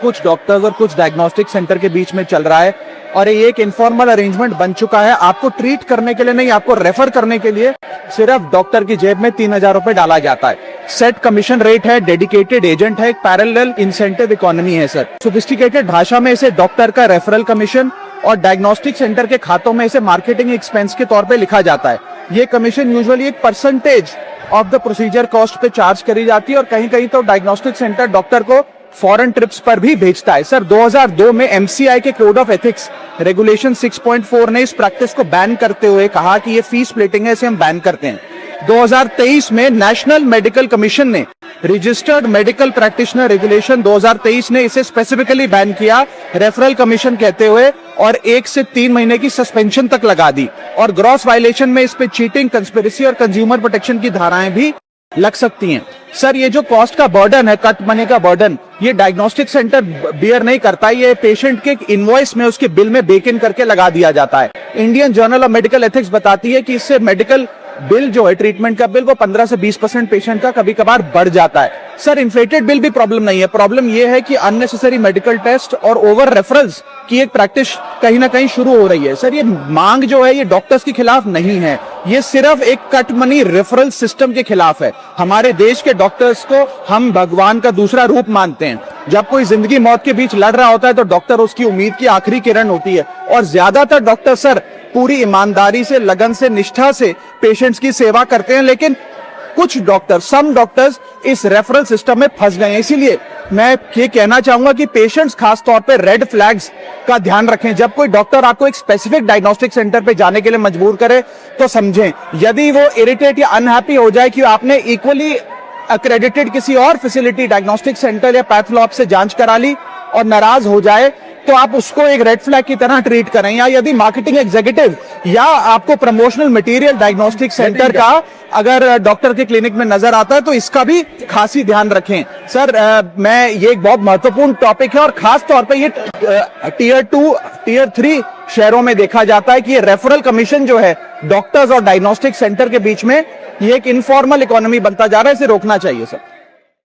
कुछ डॉक्टर्स और कुछ डायग्नोस्टिक सेंटर के बीच में चल रहा है और ये एक इनफॉर्मल अरेंजमेंट बन चुका है। आपको ट्रीट करने के लिए नहीं, आपको रेफर करने के लिए सिर्फ डॉक्टर की जेब में 3,000 रुपए डाला जाता है। सेट कमीशन रेट है, डेडिकेटेड एजेंट है, एक पैरेलल इंसेंटिव इकोनॉमी है सर। सोफिस्टिकेटेड भाषा में इसे डॉक्टर का रेफरल कमीशन और डायग्नोस्टिक सेंटर के खातों में इसे मार्केटिंग एक्सपेंस के तौर पे लिखा जाता है। ये कमीशन यूजुअली एक percentage of the procedure cost पे चार्ज करी जाती है और कहीं कहीं तो डायग्नोस्टिक सेंटर डॉक्टर को फॉरेन ट्रिप्स पर भी भेजता है। सर 2002 में एमसीआई के कोड ऑफ एथिक्स रेगुलेशन 6.4 ने इस प्रैक्टिस को बैन करते हुए कहा कि ये फीस स्प्लिटिंग है, इसे हम बैन करते हैं। 2023 में नेशनल मेडिकल कमीशन ने रजिस्टर्ड मेडिकल प्रैक्टिशनर रेगुलेशन 2023 ने इसे स्पेसिफिकली बैन किया, रेफरल कमीशन कहते हुए, और 1 से 3 महीने की सस्पेंशन तक लगा दी। और ग्रॉस वायलेशन में इस पे चीटिंग, कंस्पिरेसी और कंज्यूमर प्रोटेक्शन की धाराएं भी लग सकती हैं। सर ये जो कॉस्ट का बर्डन है, कट मनी का बर्डन, ये डायग्नोस्टिक सेंटर बियर नहीं करता, ये पेशेंट के इनवॉइस में, उसके बिल में बेक इन करके लगा दिया जाता है। Indian journal of medical ethics बताती है कि इससे मेडिकल बिल जो है, ट्रीटमेंट का बिल, वो 15 से 20% पेशेंट का कभी कभार बढ़ जाता है। सर इन्फ्लेटेड बिल भी प्रॉब्लम नहीं है, प्रॉब्लम ये है कि अननेसेसरी मेडिकल टेस्ट और ओवर रेफरल्स की एक प्रैक्टिस कहीं ना कहीं शुरू हो रही है। सर ये मांग जो है ये डॉक्टर्स के खिलाफ नहीं है, ये सिर्फ एक कट मनी रेफरल सिस्टम के खिलाफ है। हमारे देश के डॉक्टर्स को हम भगवान का दूसरा रूप मानते हैं। जब कोई जिंदगी मौत के बीच लड़ रहा होता है तो डॉक्टर उसकी उम्मीद की आखिरी किरण होती है और ज्यादातर डॉक्टर सर पूरी ईमानदारी से, लगन से, निष्ठा से पेशेंट्स की सेवा करते हैं। लेकिन कुछ डॉक्टर, सम डॉक्टर्स इस रेफरल सिस्टम में फंस गए हैं। इसीलिए मैं ये कहना चाहूंगा कि पेशेंट्स खास तौर पे रेड फ्लैग्स का ध्यान रखें। जब कोई डॉक्टर आपको एक स्पेसिफिक डायग्नोस्टिक सेंटर पे जाने के लिए मजबूर करे तो समझें, यदि वो इरिटेट या अनहैप्पी हो जाए कि आपने इक्वली अक्रेडिटेड किसी और फैसिलिटी, डायग्नोस्टिक सेंटर या पैथोलॉब से जांच करा ली और नाराज हो जाए तो आप उसको एक रेड फ्लैग की तरह ट्रीट करें। या यदि मार्केटिंग एग्जीक्यूटिव या आपको प्रमोशनल मटेरियल डायग्नोस्टिक सेंटर का अगर डॉक्टर के क्लिनिक में नजर आता है तो इसका भी खासी ध्यान रखें। सर मैं ये एक बहुत महत्वपूर्ण टॉपिक है और खास तौर पे ये टीयर 2, टीयर 3 शहरों में देखा जाता है कि ये रेफरल कमीशन जो है डॉक्टर्स और डायग्नोस्टिक सेंटर के बीच में, ये एक इनफॉर्मल इकोनॉमी बनता जा रहा है, इसे रोकना चाहिए सर।